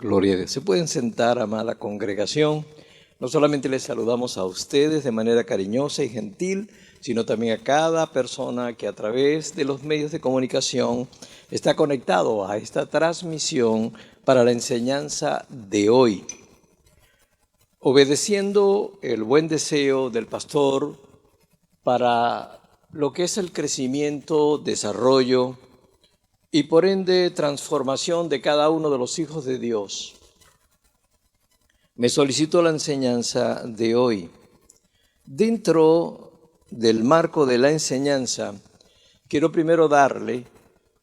Gloria a Dios. Se pueden sentar, amada congregación. No solamente les saludamos a ustedes de manera cariñosa y gentil, sino también a cada persona que a través de los medios de comunicación está conectado a esta transmisión para la enseñanza de hoy. Obedeciendo el buen deseo del pastor para lo que es el crecimiento, desarrollo y por ende transformación de cada uno de los hijos de Dios, me solicitó la enseñanza de hoy. Dentro del marco de la enseñanza, quiero primero darle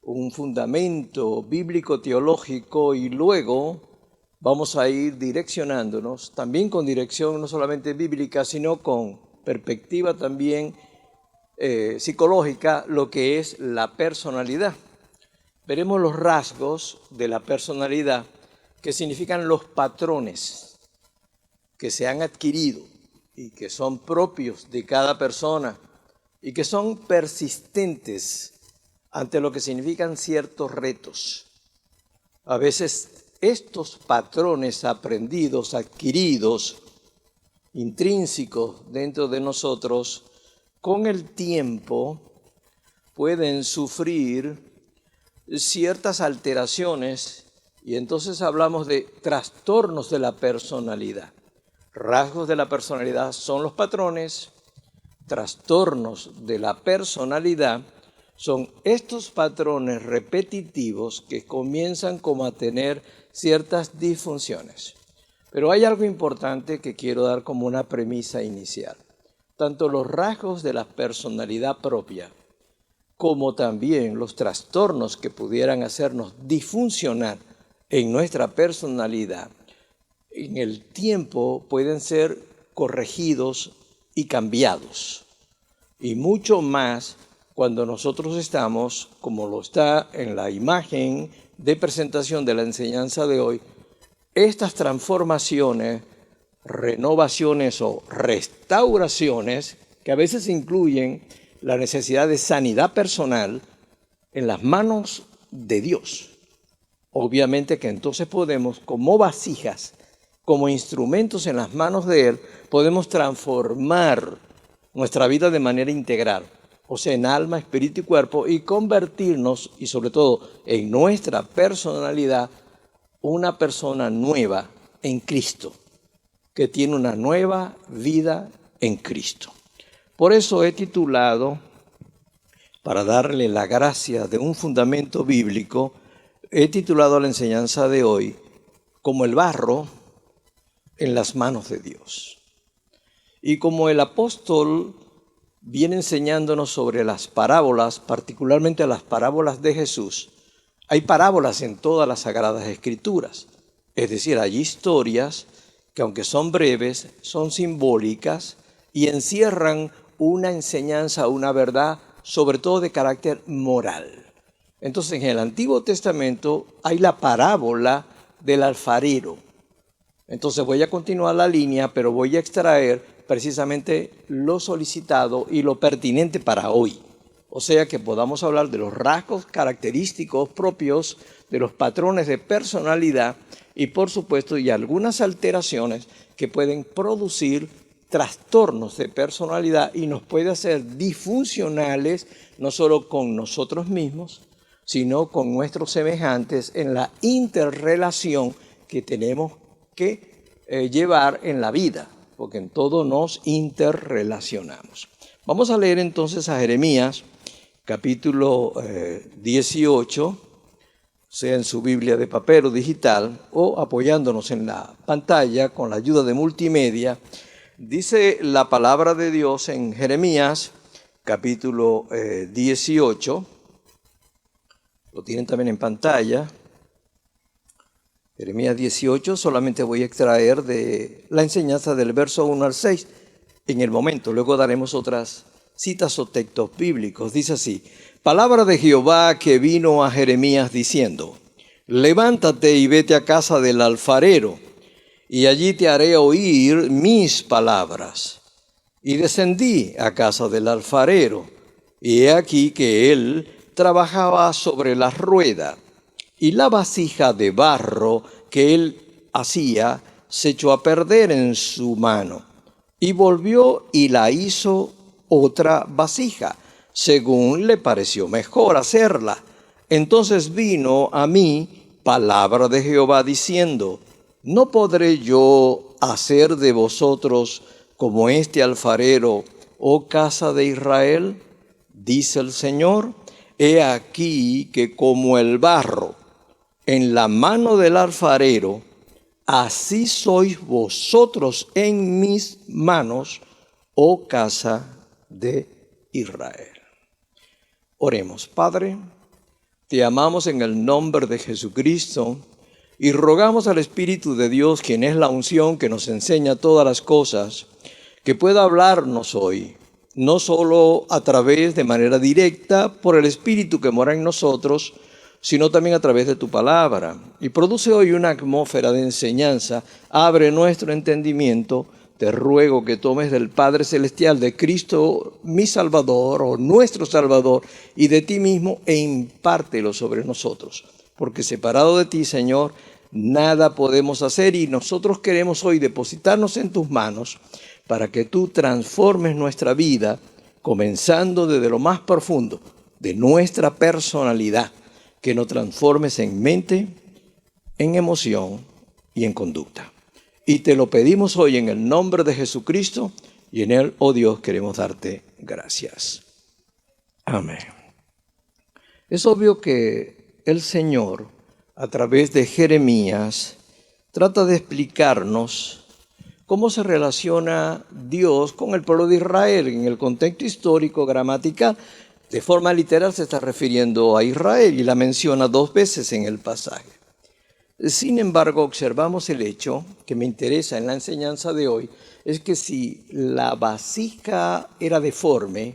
un fundamento bíblico-teológico y luego vamos a ir direccionándonos, también con dirección no solamente bíblica, sino con perspectiva también psicológica, lo que es la personalidad. Veremos los rasgos de la personalidad, que significan los patrones que se han adquirido y que son propios de cada persona y que son persistentes ante lo que significan ciertos retos. A veces estos patrones aprendidos, adquiridos, intrínsecos dentro de nosotros, con el tiempo pueden sufrir ciertas alteraciones y entonces hablamos de trastornos de la personalidad. Rasgos de la personalidad son los patrones, trastornos de la personalidad son estos patrones repetitivos que comienzan como a tener ciertas disfunciones. Pero hay algo importante que quiero dar como una premisa inicial. Tanto los rasgos de la personalidad propia como también los trastornos que pudieran hacernos disfuncionar en nuestra personalidad, en el tiempo pueden ser corregidos y cambiados. Y mucho más cuando nosotros estamos, como lo está en la imagen de presentación de la enseñanza de hoy, estas transformaciones, renovaciones o restauraciones, que a veces incluyen la necesidad de sanidad personal en las manos de Dios. Obviamente que entonces podemos, como vasijas, como instrumentos en las manos de Él, podemos transformar nuestra vida de manera integral, o sea, en alma, espíritu y cuerpo, y convertirnos, y sobre todo en nuestra personalidad, una persona nueva en Cristo, que tiene una nueva vida en Cristo. Por eso he titulado, para darle la gracia de un fundamento bíblico, he titulado la enseñanza de hoy como el barro en las manos de Dios. Y como el apóstol viene enseñándonos sobre las parábolas, particularmente las parábolas de Jesús, hay parábolas en todas las Sagradas Escrituras. Es decir, hay historias que aunque son breves, son simbólicas y encierran una enseñanza, una verdad, sobre todo de carácter moral. Entonces, en el Antiguo Testamento hay la parábola del alfarero. Entonces voy a continuar la línea, pero voy a extraer precisamente lo solicitado y lo pertinente para hoy. O sea, que podamos hablar de los rasgos característicos propios de los patrones de personalidad y, por supuesto, y algunas alteraciones que pueden producir trastornos de personalidad y nos puede hacer disfuncionales no solo con nosotros mismos, sino con nuestros semejantes en la interrelación que tenemos que llevar en la vida, porque en todo nos interrelacionamos. Vamos a leer entonces a Jeremías, capítulo 18, sea en su Biblia de papel o digital, o apoyándonos en la pantalla con la ayuda de multimedia. Dice la palabra de Dios en Jeremías, capítulo 18, lo tienen también en pantalla. Jeremías 18, solamente voy a extraer de la enseñanza del verso 1 al 6 en el momento. Luego daremos otras citas o textos bíblicos. Dice así: palabra de Jehová que vino a Jeremías diciendo: levántate y vete a casa del alfarero, y allí te haré oír mis palabras. Y descendí a casa del alfarero, y he aquí que él trabajaba sobre la rueda, y la vasija de barro que él hacía se echó a perder en su mano. Y volvió y la hizo otra vasija, según le pareció mejor hacerla. Entonces vino a mí palabra de Jehová diciendo: ¿no podré yo hacer de vosotros como este alfarero, oh casa de Israel? Dice el Señor: he aquí que como el barro en la mano del alfarero, así sois vosotros en mis manos, oh casa de Israel. Oremos. Padre, te amamos en el nombre de Jesucristo y rogamos al Espíritu de Dios, quien es la unción que nos enseña todas las cosas, que pueda hablarnos hoy, no solo a través de manera directa por el Espíritu que mora en nosotros, sino también a través de tu palabra. Y produce hoy una atmósfera de enseñanza. Abre nuestro entendimiento. Te ruego que tomes del Padre Celestial, de Cristo mi Salvador o nuestro Salvador, y de ti mismo, e impártelo sobre nosotros. Porque separado de ti, Señor, nada podemos hacer, y nosotros queremos hoy depositarnos en tus manos para que tú transformes nuestra vida, comenzando desde lo más profundo de nuestra personalidad, que nos transformes en mente, en emoción y en conducta. Y te lo pedimos hoy en el nombre de Jesucristo, y en él, oh Dios, queremos darte gracias. Amén. Es obvio que el Señor, a través de Jeremías, trata de explicarnos cómo se relaciona Dios con el pueblo de Israel en el contexto histórico, gramatical. De forma literal se está refiriendo a Israel y la menciona 2 veces en el pasaje. Sin embargo, observamos el hecho que me interesa en la enseñanza de hoy, es que si la vasija era deforme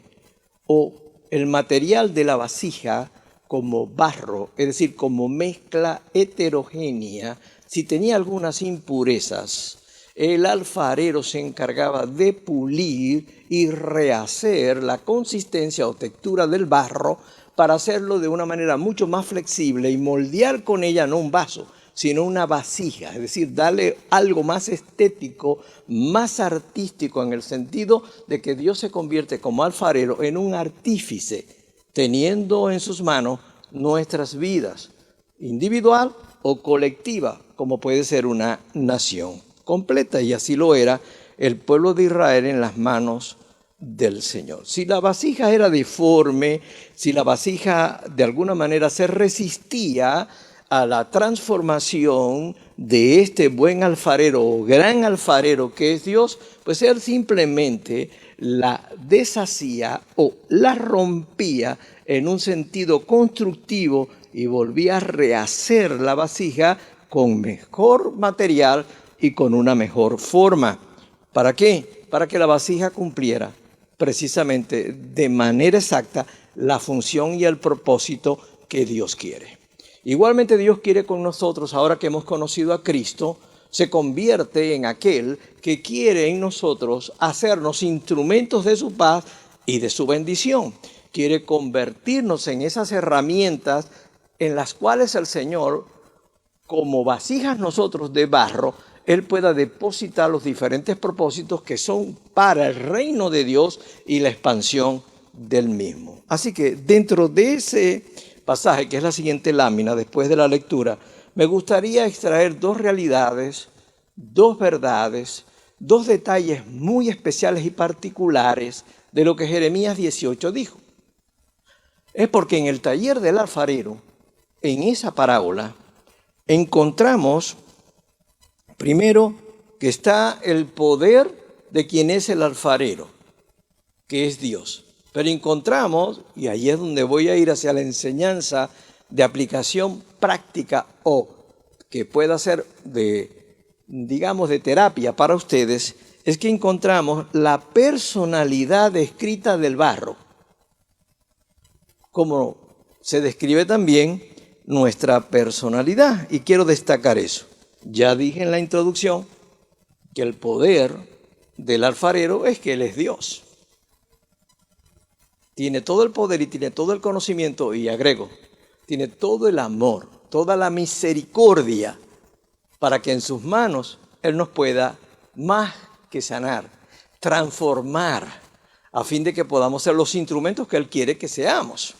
o el material de la vasija como barro, es decir, como mezcla heterogénea, si tenía algunas impurezas, el alfarero se encargaba de pulir y rehacer la consistencia o textura del barro para hacerlo de una manera mucho más flexible y moldear con ella no un vaso, sino una vasija, es decir, darle algo más estético, más artístico, en el sentido de que Dios se convierte como alfarero en un artífice, teniendo en sus manos nuestras vidas, individual o colectiva, como puede ser una nación completa, y así lo era el pueblo de Israel en las manos del Señor. Si la vasija era deforme, si la vasija de alguna manera se resistía a la transformación de este buen alfarero o gran alfarero que es Dios, pues él simplemente la deshacía o la rompía en un sentido constructivo y volvía a rehacer la vasija con mejor material y con una mejor forma. ¿Para qué? Para que la vasija cumpliera precisamente de manera exacta la función y el propósito que Dios quiere. Igualmente Dios quiere con nosotros, ahora que hemos conocido a Cristo, se convierte en aquel que quiere en nosotros hacernos instrumentos de su paz y de su bendición. Quiere convertirnos en esas herramientas en las cuales el Señor, como vasijas nosotros de barro, Él pueda depositar los diferentes propósitos que son para el reino de Dios y la expansión del mismo. Así que dentro de ese pasaje, que es la siguiente lámina, después de la lectura, me gustaría extraer 2 realidades, 2 verdades, 2 detalles muy especiales y particulares de lo que Jeremías 18 dijo. Es porque en el taller del alfarero, en esa parábola, encontramos primero que está el poder de quien es el alfarero, que es Dios. Pero encontramos, y ahí es donde voy a ir hacia la enseñanza de aplicación práctica o que pueda ser de terapia para ustedes, es que encontramos la personalidad descrita del barro, como se describe también nuestra personalidad, y quiero destacar eso. Ya dije en la introducción que el poder del alfarero es que Él es Dios. Tiene todo el poder y tiene todo el conocimiento, y agrego, tiene todo el amor toda la misericordia para que en sus manos Él nos pueda más que sanar, transformar, a fin de que podamos ser los instrumentos que Él quiere que seamos.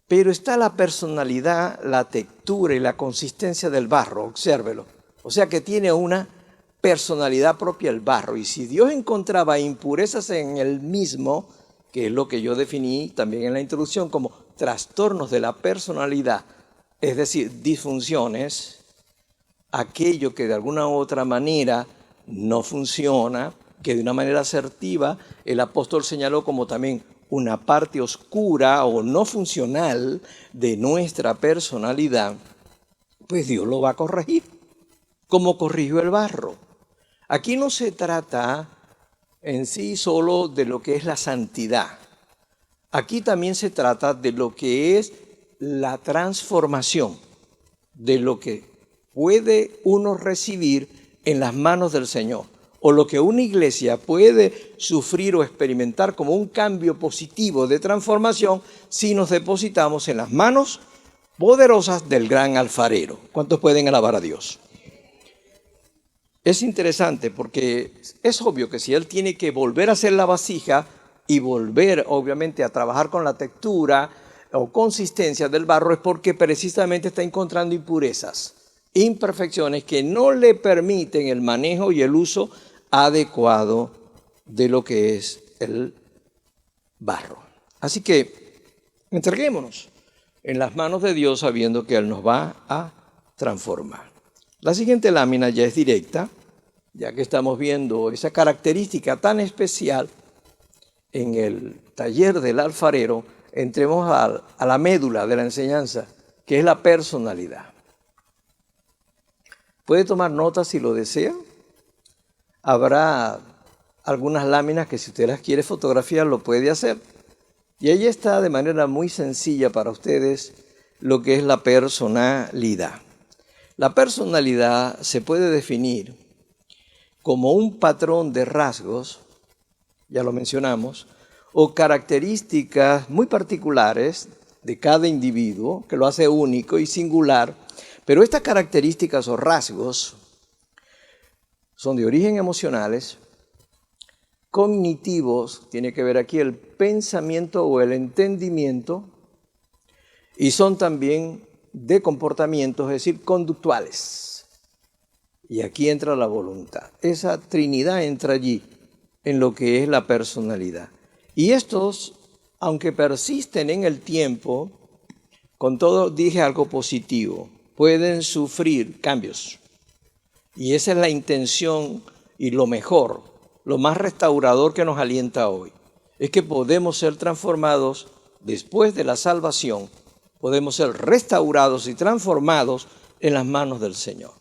Pero está la personalidad, la textura y la consistencia del barro, obsérvelo. O sea que tiene una personalidad propia el barro. Y si Dios encontraba impurezas en él mismo, que es lo que yo definí también en la introducción como trastornos de la personalidad, es decir, disfunciones, aquello que de alguna u otra manera no funciona, que de una manera asertiva el apóstol señaló como también una parte oscura o no funcional de nuestra personalidad, pues Dios lo va a corregir, como corrigió el barro. Aquí no se trata en sí solo de lo que es la santidad. Aquí también se trata de lo que es la transformación, de lo que puede uno recibir en las manos del Señor, o lo que una iglesia puede sufrir o experimentar como un cambio positivo de transformación si nos depositamos en las manos poderosas del gran alfarero. ¿Cuántos pueden alabar a Dios? Es interesante porque es obvio que si Él tiene que volver a hacer la vasija y volver obviamente a trabajar con la textura o consistencia del barro, es porque precisamente está encontrando impurezas, imperfecciones que no le permiten el manejo y el uso adecuado de lo que es el barro. Así que entreguémonos en las manos de Dios sabiendo que Él nos va a transformar. La siguiente lámina ya es directa, ya que estamos viendo esa característica tan especial en el taller del alfarero. Entremos a la médula de la enseñanza, que es la personalidad. Puede tomar nota si lo desea. Habrá algunas láminas que si usted las quiere fotografiar lo puede hacer. Y ahí está de manera muy sencilla para ustedes lo que es la personalidad. La personalidad se puede definir como un patrón de rasgos, ya lo mencionamos, o características muy particulares de cada individuo que lo hace único y singular. Pero estas características o rasgos son de origen emocionales, cognitivos, tiene que ver aquí el pensamiento o el entendimiento, y son también de comportamientos, es decir, conductuales. Y aquí entra la voluntad. Esa trinidad entra allí en lo que es la personalidad. Y estos, aunque persisten en el tiempo, con todo dije algo positivo, pueden sufrir cambios. Y esa es la intención y lo mejor, lo más restaurador que nos alienta hoy. Es que podemos ser transformados después de la salvación, podemos ser restaurados y transformados en las manos del Señor.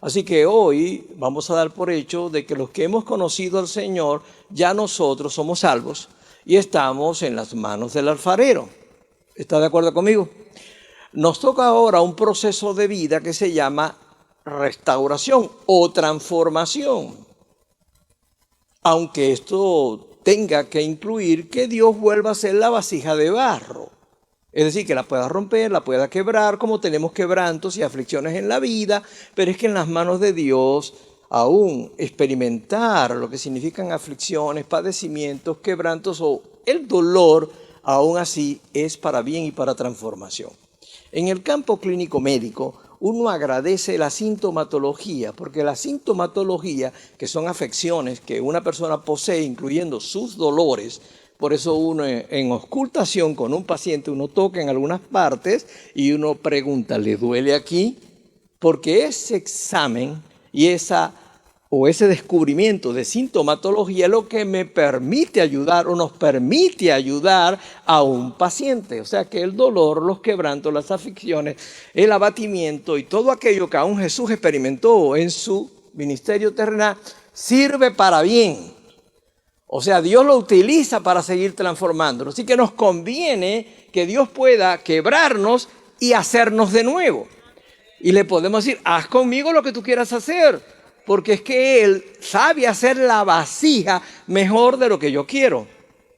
Así que hoy vamos a dar por hecho de que los que hemos conocido al Señor, ya nosotros somos salvos y estamos en las manos del alfarero. ¿Está de acuerdo conmigo? Nos toca ahora un proceso de vida que se llama restauración o transformación. Aunque esto tenga que incluir que Dios vuelva a ser la vasija de barro. Es decir, que la pueda romper, la pueda quebrar, como tenemos quebrantos y aflicciones en la vida, pero es que en las manos de Dios aún experimentar lo que significan aflicciones, padecimientos, quebrantos o el dolor, aún así es para bien y para transformación. En el campo clínico médico, uno agradece la sintomatología, porque la sintomatología, que son afecciones que una persona posee, incluyendo sus dolores, por eso uno en auscultación con un paciente, uno toca en algunas partes y uno pregunta, ¿le duele aquí? Porque ese examen y ese descubrimiento de sintomatología es lo que me permite ayudar o nos permite ayudar a un paciente. O sea que el dolor, los quebrantos, las aflicciones, el abatimiento y todo aquello que aún Jesús experimentó en su ministerio terrenal sirve para bien. O sea, Dios lo utiliza para seguir transformándonos. Así que nos conviene que Dios pueda quebrarnos y hacernos de nuevo. Y le podemos decir, haz conmigo lo que tú quieras hacer, porque es que Él sabe hacer la vasija mejor de lo que yo quiero.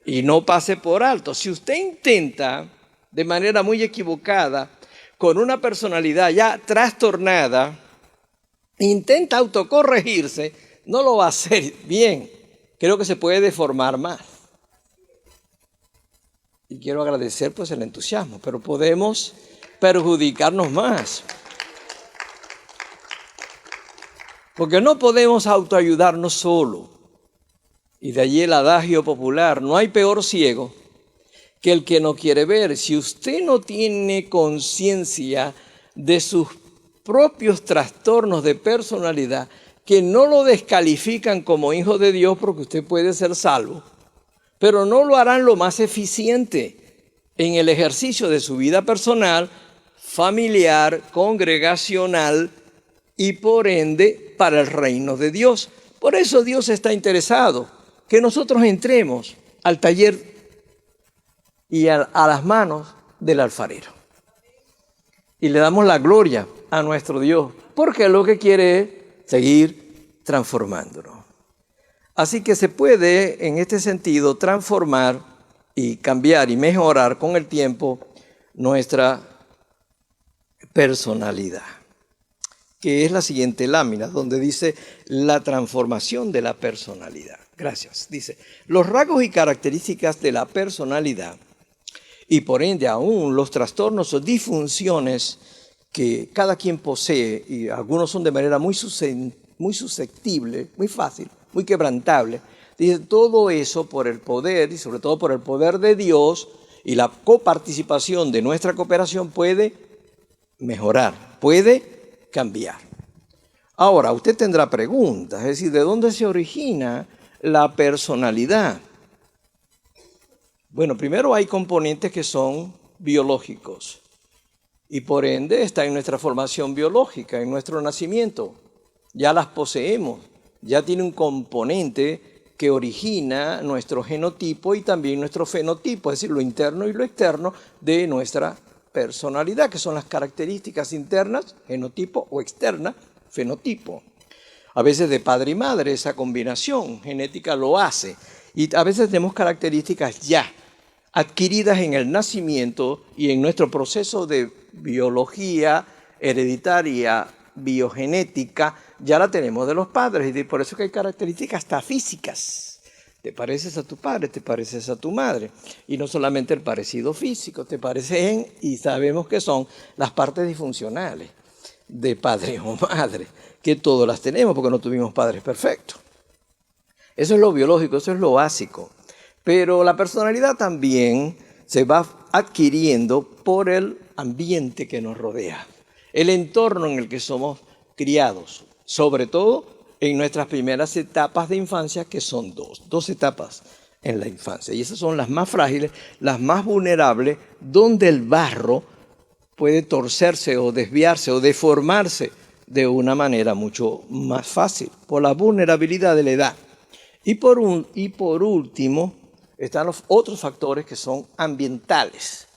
Y no pase por alto. Si usted intenta de manera muy equivocada con una personalidad ya trastornada, intenta autocorregirse, no lo va a hacer bien. Creo que se puede deformar más. Y quiero agradecer pues el entusiasmo, pero podemos perjudicarnos más. Porque no podemos autoayudarnos solo. Y de allí el adagio popular, no hay peor ciego que el que no quiere ver. Si usted no tiene conciencia de sus propios trastornos de personalidad, que no lo descalifican como hijo de Dios porque usted puede ser salvo, pero no lo harán lo más eficiente en el ejercicio de su vida personal, familiar, congregacional y por ende para el reino de Dios. Por eso Dios está interesado que nosotros entremos al taller y a las manos del alfarero. Y le damos la gloria a nuestro Dios, porque lo que quiere es seguir transformándonos. Así que se puede, en este sentido, transformar y cambiar y mejorar con el tiempo nuestra personalidad, que es la siguiente lámina, donde dice la transformación de la personalidad. Gracias. Dice, los rasgos y características de la personalidad y por ende aún los trastornos o disfunciones que cada quien posee, y algunos son de manera muy susceptible, muy fácil, muy quebrantable. Dice, todo eso por el poder y sobre todo por el poder de Dios y la coparticipación de nuestra cooperación puede mejorar, puede cambiar. Ahora, usted tendrá preguntas, es decir, ¿de dónde se origina la personalidad? Bueno, primero hay componentes que son biológicos y por ende está en nuestra formación biológica, en nuestro nacimiento. Ya las poseemos, ya tiene un componente que origina nuestro genotipo y también nuestro fenotipo, es decir, lo interno y lo externo de nuestra personalidad, que son las características internas, genotipo, o externa, fenotipo. A veces de padre y madre, esa combinación genética lo hace. Y a veces tenemos características ya adquiridas en el nacimiento y en nuestro proceso de biología hereditaria, biogenética, ya la tenemos de los padres. Y por eso que hay características hasta físicas. Te pareces a tu padre, te pareces a tu madre. Y no solamente el parecido físico, te parecen y sabemos que son las partes disfuncionales de padre o madre, que todas las tenemos porque no tuvimos padres perfectos. Eso es lo biológico, eso es lo básico. Pero la personalidad también se va adquiriendo por el ambiente que nos rodea, el entorno en el que somos criados, sobre todo en nuestras primeras etapas de infancia, que son dos etapas en la infancia. Y esas son las más frágiles, las más vulnerables, donde el barro puede torcerse o desviarse o deformarse de una manera mucho más fácil, por la vulnerabilidad de la edad. Y por último, están los otros factores que son ambientales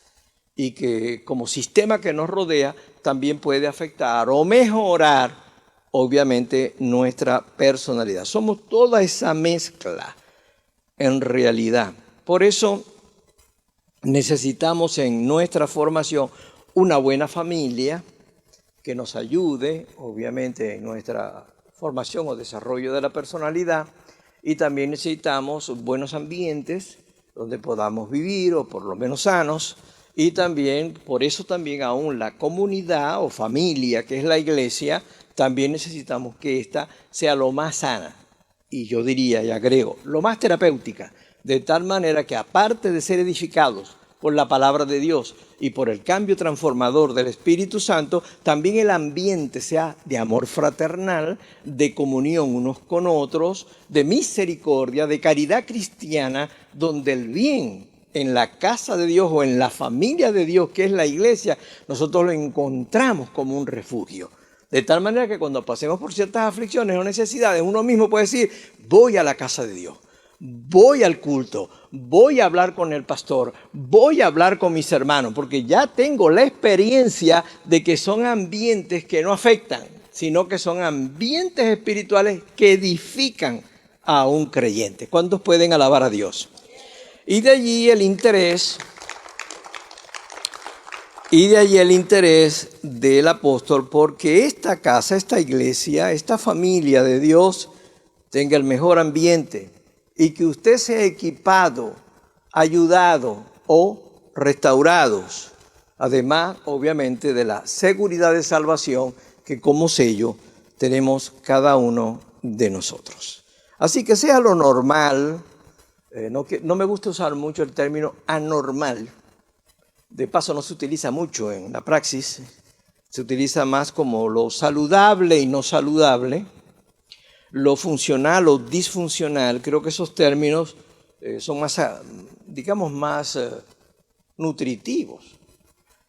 y que como sistema que nos rodea también puede afectar o mejorar, obviamente, nuestra personalidad. Somos toda esa mezcla en realidad. Por eso necesitamos en nuestra formación una buena familia que nos ayude, obviamente, en nuestra formación o desarrollo de la personalidad. Y también necesitamos buenos ambientes donde podamos vivir, o por lo menos sanos. Y también, por eso también aún la comunidad o familia, que es la iglesia, también necesitamos que ésta sea lo más sana. Y yo diría, y agrego, lo más terapéutica. De tal manera que aparte de ser edificados por la palabra de Dios y por el cambio transformador del Espíritu Santo, también el ambiente sea de amor fraternal, de comunión unos con otros, de misericordia, de caridad cristiana, donde el bien en la casa de Dios o en la familia de Dios, que es la iglesia, nosotros lo encontramos como un refugio. De tal manera que cuando pasemos por ciertas aflicciones o necesidades, uno mismo puede decir, voy a la casa de Dios. Voy al culto, voy a hablar con el pastor, voy a hablar con mis hermanos, porque ya tengo la experiencia de que son ambientes que no afectan, sino que son ambientes espirituales que edifican a un creyente. ¿Cuántos pueden alabar a Dios? Y de allí el interés Y de allí el interés del apóstol porque esta casa, esta iglesia, esta familia de Dios tenga el mejor ambiente y que usted sea equipado, ayudado o restaurados. Además, obviamente, de la seguridad de salvación que como sello tenemos cada uno de nosotros. Así que sea lo normal, no me gusta usar mucho el término anormal. De paso no se utiliza mucho en la praxis, se utiliza más como lo saludable y no saludable, lo funcional o disfuncional. Creo que esos términos son más, digamos, más nutritivos.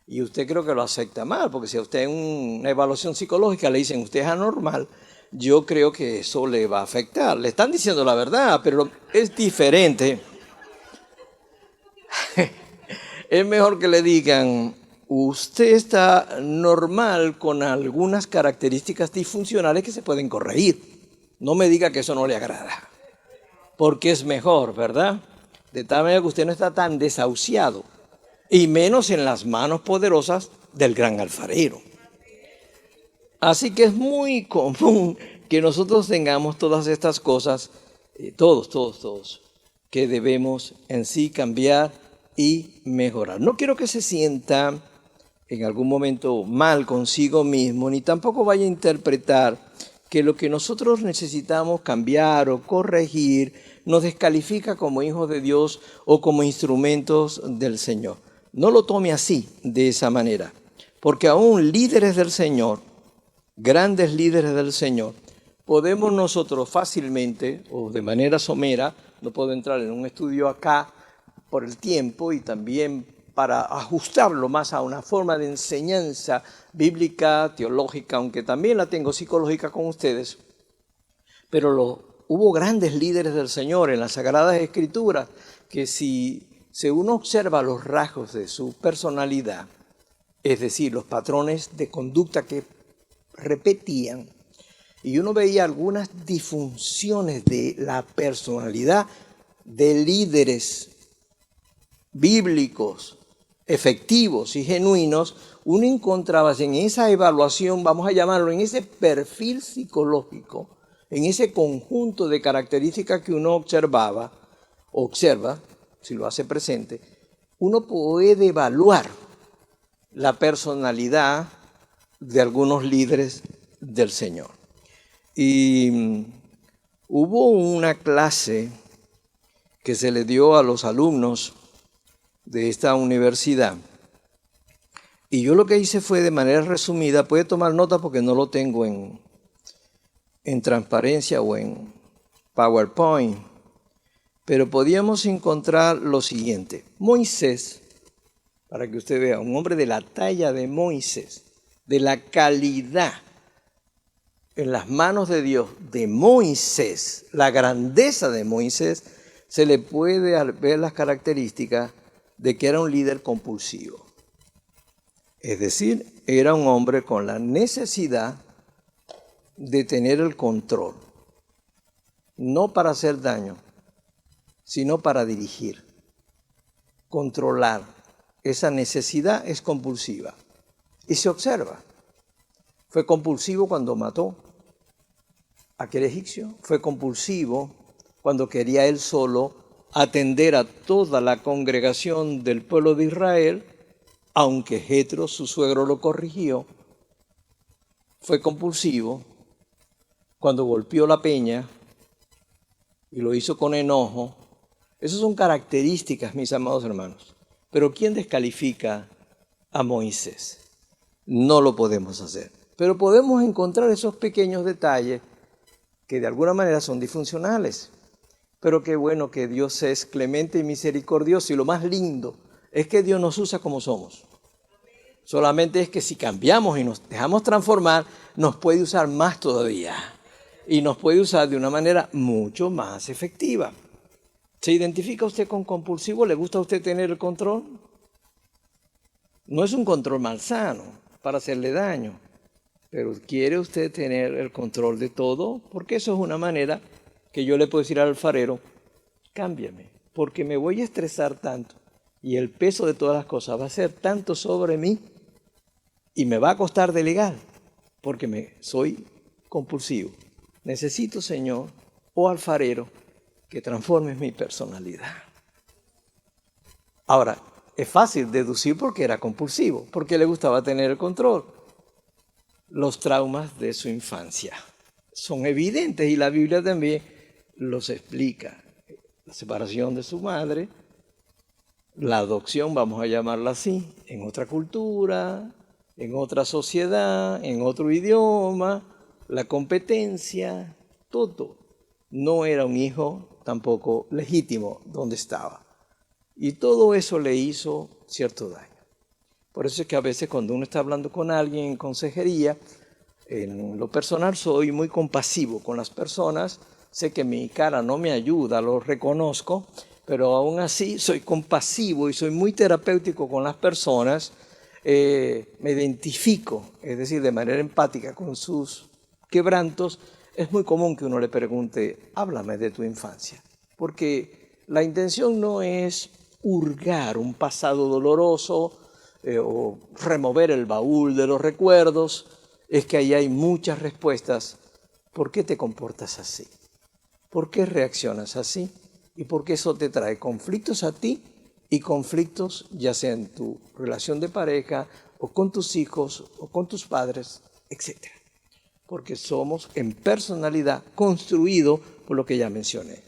Y usted creo que lo acepta mal, porque si a usted en una evaluación psicológica le dicen usted es anormal, yo creo que eso le va a afectar. Le están diciendo la verdad, pero es diferente. Es mejor que le digan, usted está normal con algunas características disfuncionales que se pueden corregir. No me diga que eso no le agrada, porque es mejor, ¿verdad? De tal manera que usted no está tan desahuciado, y menos en las manos poderosas del gran alfarero. Así que es muy común que nosotros tengamos todas estas cosas, todos, que debemos en sí cambiar y mejorar. No quiero que se sienta en algún momento mal consigo mismo, ni tampoco vaya a interpretar que lo que nosotros necesitamos cambiar o corregir nos descalifica como hijos de Dios o como instrumentos del Señor. No lo tome así, de esa manera, porque aún líderes del Señor, grandes líderes del Señor, podemos nosotros fácilmente o de manera somera, no puedo entrar en un estudio acá por el tiempo y también para ajustarlo más a una forma de enseñanza bíblica, teológica, aunque también la tengo psicológica con ustedes, pero hubo grandes líderes del Señor en las Sagradas Escrituras que si uno observa los rasgos de su personalidad, es decir, los patrones de conducta que repetían, y uno veía algunas disfunciones de la personalidad de líderes bíblicos, efectivos y genuinos, uno encontraba en esa evaluación, vamos a llamarlo, en ese perfil psicológico, en ese conjunto de características que uno observa, si lo hace presente, uno puede evaluar la personalidad de algunos líderes del Señor. Y hubo una clase que se le dio a los alumnos de esta universidad. Y yo lo que hice fue de manera resumida, puede tomar nota porque no lo tengo en transparencia o en PowerPoint, pero podíamos encontrar lo siguiente. Moisés, para que usted vea, un hombre de la talla de Moisés, de la calidad en las manos de Dios de Moisés, la grandeza de Moisés, se le puede ver las características de que era un líder compulsivo. Es decir, era un hombre con la necesidad de tener el control, no para hacer daño, sino para dirigir, controlar. Esa necesidad es compulsiva y se observa. Fue compulsivo cuando mató a aquel egipcio, fue compulsivo cuando quería él solo atender a toda la congregación del pueblo de Israel, aunque Jetro, su suegro, lo corrigió. Fue compulsivo cuando golpeó la peña y lo hizo con enojo. Esas son características, mis amados hermanos. Pero ¿quién descalifica a Moisés? No lo podemos hacer. Pero podemos encontrar esos pequeños detalles que de alguna manera son disfuncionales. Pero qué bueno que Dios es clemente y misericordioso, y lo más lindo es que Dios nos usa como somos. Solamente es que si cambiamos y nos dejamos transformar, nos puede usar más todavía. Y nos puede usar de una manera mucho más efectiva. ¿Se identifica usted con compulsivo? ¿Le gusta a usted tener el control? No es un control malsano para hacerle daño, pero ¿quiere usted tener el control de todo? Porque eso es una manera que yo le puedo decir al alfarero, cámbiame, porque me voy a estresar tanto y el peso de todas las cosas va a ser tanto sobre mí y me va a costar delegar porque soy compulsivo. Necesito, Señor, oh alfarero, que transformes mi personalidad. Ahora, es fácil deducir porque era compulsivo, porque le gustaba tener el control. Los traumas de su infancia son evidentes y la Biblia también los explica. La separación de su madre, la adopción, vamos a llamarla así, en otra cultura, en otra sociedad, en otro idioma, la competencia, todo. No era un hijo tampoco legítimo donde estaba. Y todo eso le hizo cierto daño. Por eso es que a veces cuando uno está hablando con alguien en consejería, en lo personal soy muy compasivo con las personas. Sé que mi cara no me ayuda, lo reconozco, pero aún así soy compasivo y soy muy terapéutico con las personas. Me identifico, es decir, de manera empática con sus quebrantos. Es muy común que uno le pregunte, háblame de tu infancia, porque la intención no es hurgar un pasado doloroso o remover el baúl de los recuerdos, es que ahí hay muchas respuestas. ¿Por qué te comportas así? ¿Por qué reaccionas así? Y por qué eso te trae conflictos a ti y conflictos ya sea en tu relación de pareja o con tus hijos o con tus padres, etc. Porque somos en personalidad construidos por lo que ya mencioné.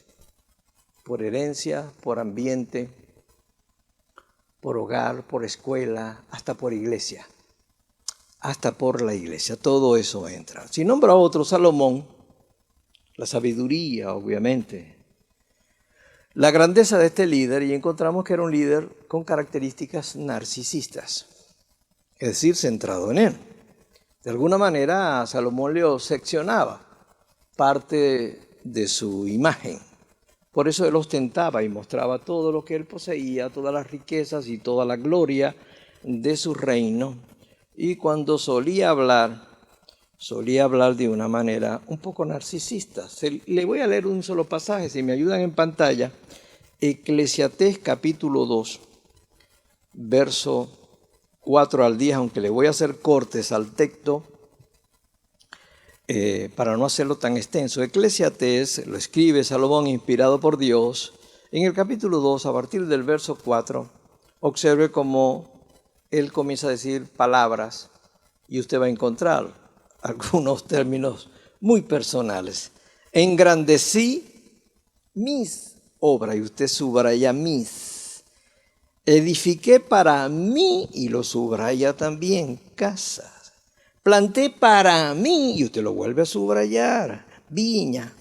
Por herencia, por ambiente, por hogar, por escuela, hasta por iglesia. Hasta por la iglesia. Todo eso entra. Si nombra a otro, Salomón, la sabiduría, obviamente, la grandeza de este líder, y encontramos que era un líder con características narcisistas, es decir, centrado en él. De alguna manera, Salomón le seccionaba parte de su imagen. Por eso él ostentaba y mostraba todo lo que él poseía, todas las riquezas y toda la gloria de su reino. Y cuando solía hablar de una manera un poco narcisista. Le voy a leer un solo pasaje, si me ayudan en pantalla. Eclesiastés capítulo 2, verso 4 al 10, aunque le voy a hacer cortes al texto para no hacerlo tan extenso. Eclesiastés lo escribe Salomón, inspirado por Dios. En el capítulo 2, a partir del verso 4, observe cómo él comienza a decir palabras y usted va a encontrar algunos términos muy personales. Engrandecí mis obras, y usted subraya mis. Edifiqué para mí, y lo subraya también, casas. Planté para mí, y usted lo vuelve a subrayar, viña.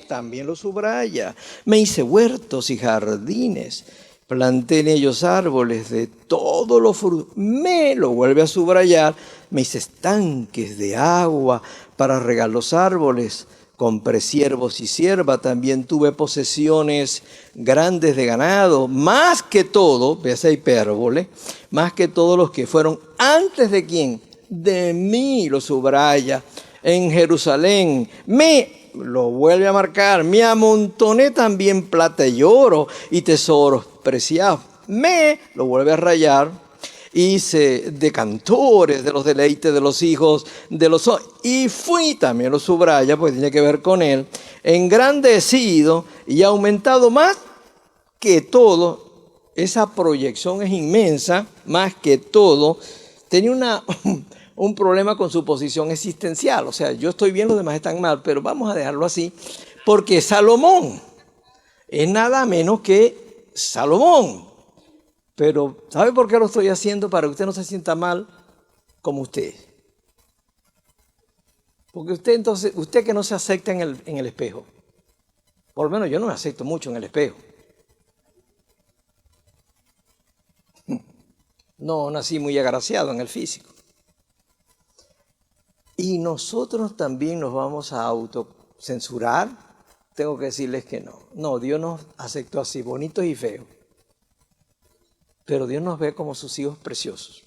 También lo subraya. Me hice huertos y jardines. Planté en ellos árboles de todos los frutos. Lo vuelve a subrayar. Me hice estanques de agua para regar los árboles. Compré siervos y siervas. También tuve posesiones grandes de ganado. Más que todo, ve esa hipérbole, más que todos los que fueron antes de quién, de mí, lo subraya. En Jerusalén lo vuelve a marcar, me amontoné también plata y oro y tesoros preciados. Lo vuelve a rayar. Hice de cantores de los deleites de los hijos de los hombres. Y fui, también lo subraya, porque tiene que ver con él, engrandecido y aumentado más que todo. Esa proyección es inmensa, más que todo. Tenía un problema con su posición existencial. O sea, yo estoy bien, los demás están mal, pero vamos a dejarlo así, porque Salomón es nada menos que Salomón. Pero, ¿sabe por qué lo estoy haciendo? Para que usted no se sienta mal como usted. Porque usted que no se acepta en el espejo. Por lo menos yo no me acepto mucho en el espejo. No nací muy agraciado en el físico. Y nosotros también nos vamos a autocensurar. Tengo que decirles que no. No, Dios nos aceptó así, bonitos y feos. Pero Dios nos ve como sus hijos preciosos.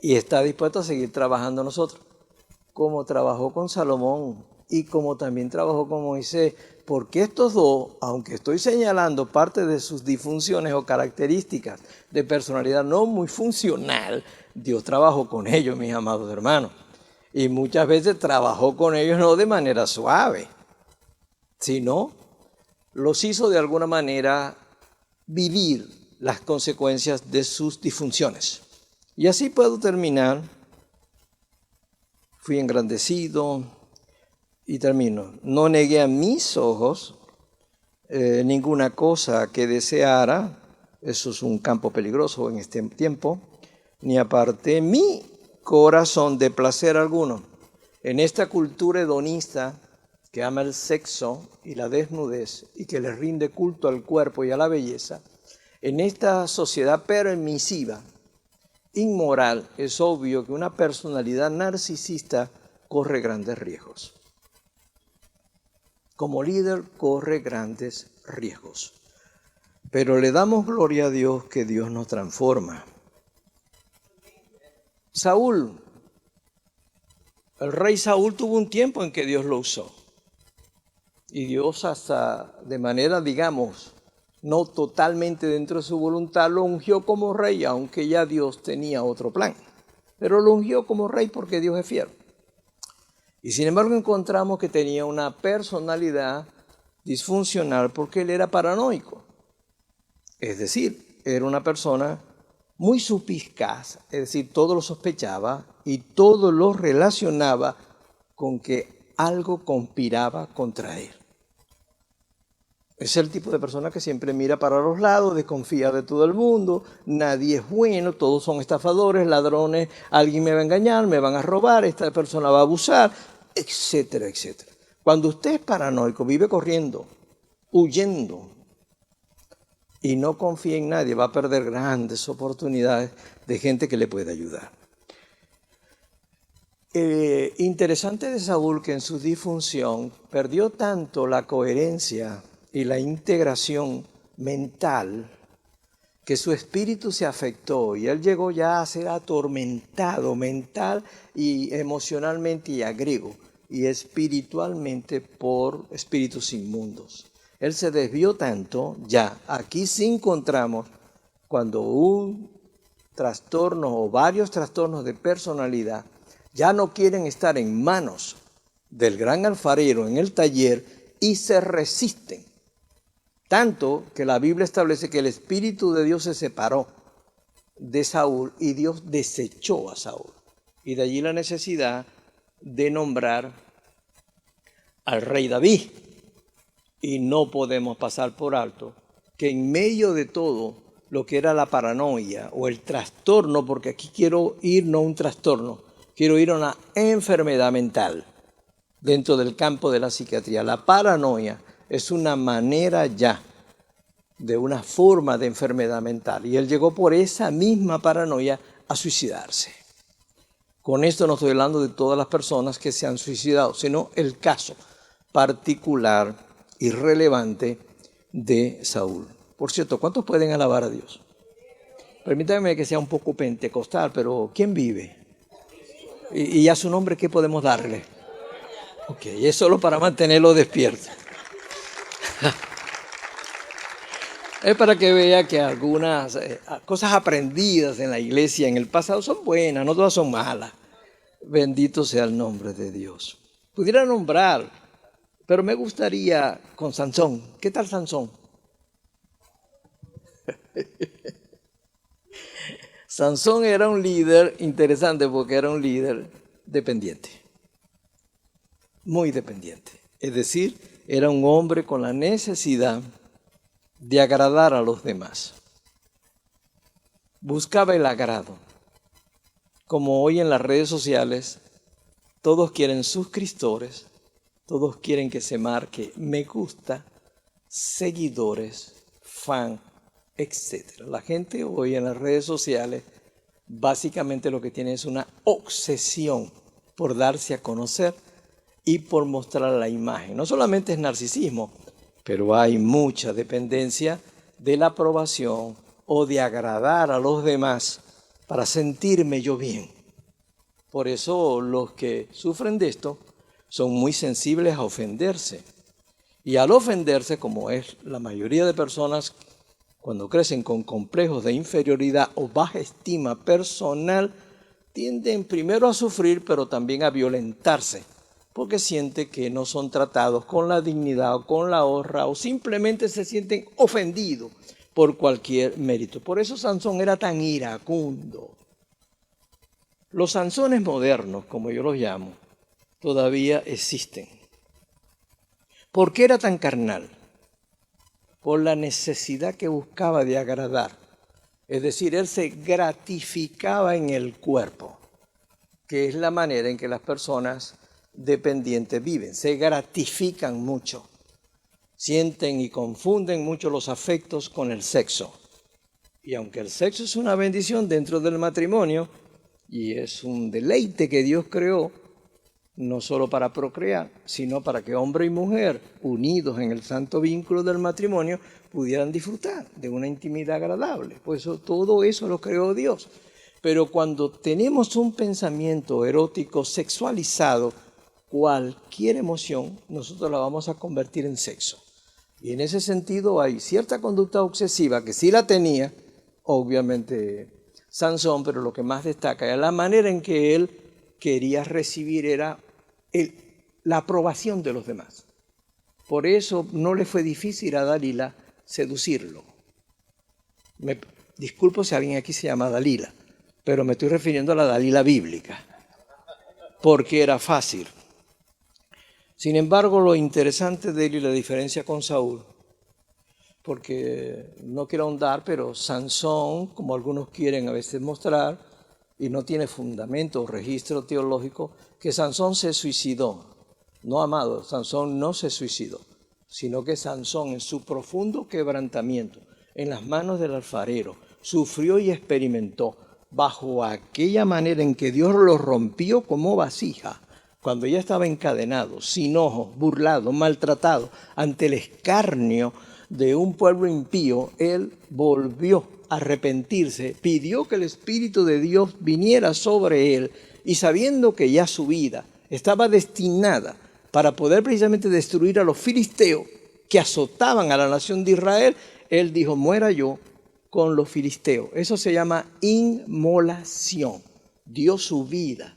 Y está dispuesto a seguir trabajando nosotros. Como trabajó con Salomón y como también trabajó con Moisés. Porque estos dos, aunque estoy señalando parte de sus disfunciones o características de personalidad no muy funcional, Dios trabajó con ellos, mis amados hermanos. Y muchas veces trabajó con ellos no de manera suave, sino los hizo de alguna manera vivir las consecuencias de sus disfunciones. Y así puedo terminar. Fui engrandecido y termino. No negué a mis ojos ninguna cosa que deseara. Eso es un campo peligroso en este tiempo. Ni aparté mi corazón de placer alguno. En esta cultura hedonista que ama el sexo y la desnudez y que le rinde culto al cuerpo y a la belleza, en esta sociedad permisiva, inmoral, es obvio que una personalidad narcisista corre grandes riesgos. Como líder corre grandes riesgos. Pero le damos gloria a Dios que Dios nos transforma. Saúl, el rey Saúl tuvo un tiempo en que Dios lo usó. Y Dios hasta de manera, digamos, no totalmente dentro de su voluntad, lo ungió como rey, aunque ya Dios tenía otro plan. Pero lo ungió como rey porque Dios es fiel. Y sin embargo encontramos que tenía una personalidad disfuncional porque él era paranoico. Es decir, era una persona muy suspicaz, es decir, todo lo sospechaba y todo lo relacionaba con que algo conspiraba contra él. Es el tipo de persona que siempre mira para los lados, desconfía de todo el mundo, nadie es bueno, todos son estafadores, ladrones, alguien me va a engañar, me van a robar, esta persona va a abusar, etcétera, etcétera. Cuando usted es paranoico, vive corriendo, huyendo y no confía en nadie, va a perder grandes oportunidades de gente que le puede ayudar. Interesante de Saúl que en su disfunción perdió tanto la coherencia y la integración mental, que su espíritu se afectó y él llegó ya a ser atormentado mental y emocionalmente y agrego y espiritualmente por espíritus inmundos. Él se desvió tanto, ya aquí sí encontramos cuando un trastorno o varios trastornos de personalidad ya no quieren estar en manos del gran alfarero en el taller y se resisten. Tanto que la Biblia establece que el Espíritu de Dios se separó de Saúl y Dios desechó a Saúl. Y de allí la necesidad de nombrar al rey David. Y no podemos pasar por alto que en medio de todo lo que era la paranoia o el trastorno, porque aquí quiero ir no a un trastorno, quiero ir a una enfermedad mental dentro del campo de la psiquiatría. La paranoia es una manera ya de una forma de enfermedad mental. Y él llegó por esa misma paranoia a suicidarse. Con esto no estoy hablando de todas las personas que se han suicidado, sino el caso particular y relevante de Saúl. Por cierto, ¿cuántos pueden alabar a Dios? Permítanme que sea un poco pentecostal, pero ¿quién vive? Y a su nombre, ¿qué podemos darle? Ok, es solo para mantenerlo despierto. Es para que vea que algunas cosas aprendidas en la iglesia en el pasado son buenas, no todas son malas. Bendito sea el nombre de Dios. Pudiera nombrar, pero me gustaría con Sansón. ¿Qué tal Sansón? Sansón era un líder interesante porque era un líder dependiente, muy dependiente. Es decir, era un hombre con la necesidad de agradar a los demás. Buscaba el agrado. Como hoy en las redes sociales, todos quieren suscriptores, todos quieren que se marque me gusta, seguidores, fan, etc. La gente hoy en las redes sociales básicamente lo que tiene es una obsesión por darse a conocer y por mostrar la imagen. No solamente es narcisismo, pero hay mucha dependencia de la aprobación o de agradar a los demás para sentirme yo bien. Por eso los que sufren de esto son muy sensibles a ofenderse. Y al ofenderse, como es la mayoría de personas cuando crecen con complejos de inferioridad o baja estima personal, tienden primero a sufrir, pero también a violentarse, porque sienten que no son tratados con la dignidad o con la honra, o simplemente se sienten ofendidos por cualquier mérito. Por eso Sansón era tan iracundo. Los Sansones modernos, como yo los llamo, todavía existen. ¿Por qué era tan carnal? Por la necesidad que buscaba de agradar. Es decir, él se gratificaba en el cuerpo, que es la manera en que las personas dependientes viven. Se gratifican mucho, sienten y confunden mucho los afectos con el sexo. Y aunque el sexo es una bendición dentro del matrimonio, y es un deleite que Dios creó, no solo para procrear, sino para que hombre y mujer, unidos en el santo vínculo del matrimonio, pudieran disfrutar de una intimidad agradable. Pues todo eso lo creó Dios. Pero cuando tenemos un pensamiento erótico sexualizado, cualquier emoción nosotros la vamos a convertir en sexo. Y en ese sentido hay cierta conducta obsesiva que sí la tenía, obviamente, Sansón, pero lo que más destaca es la manera en que él quería recibir era la aprobación de los demás. Por eso no le fue difícil a Dalila seducirlo. Me disculpo si alguien aquí se llama Dalila, pero me estoy refiriendo a la Dalila bíblica, porque era fácil. Sin embargo, lo interesante de él y la diferencia con Saúl, porque no quiero ahondar, pero Sansón, como algunos quieren a veces mostrar, y no tiene fundamento o registro teológico, que Sansón se suicidó. No, amado, Sansón no se suicidó, sino que Sansón en su profundo quebrantamiento, en las manos del alfarero, sufrió y experimentó bajo aquella manera en que Dios lo rompió como vasija, cuando ya estaba encadenado, sin ojos, burlado, maltratado, ante el escarnio de un pueblo impío, él volvió a arrepentirse, pidió que el Espíritu de Dios viniera sobre él, y sabiendo que ya su vida estaba destinada para poder precisamente destruir a los filisteos que azotaban a la nación de Israel, él dijo, muera yo con los filisteos. Eso se llama inmolación. Dio su vida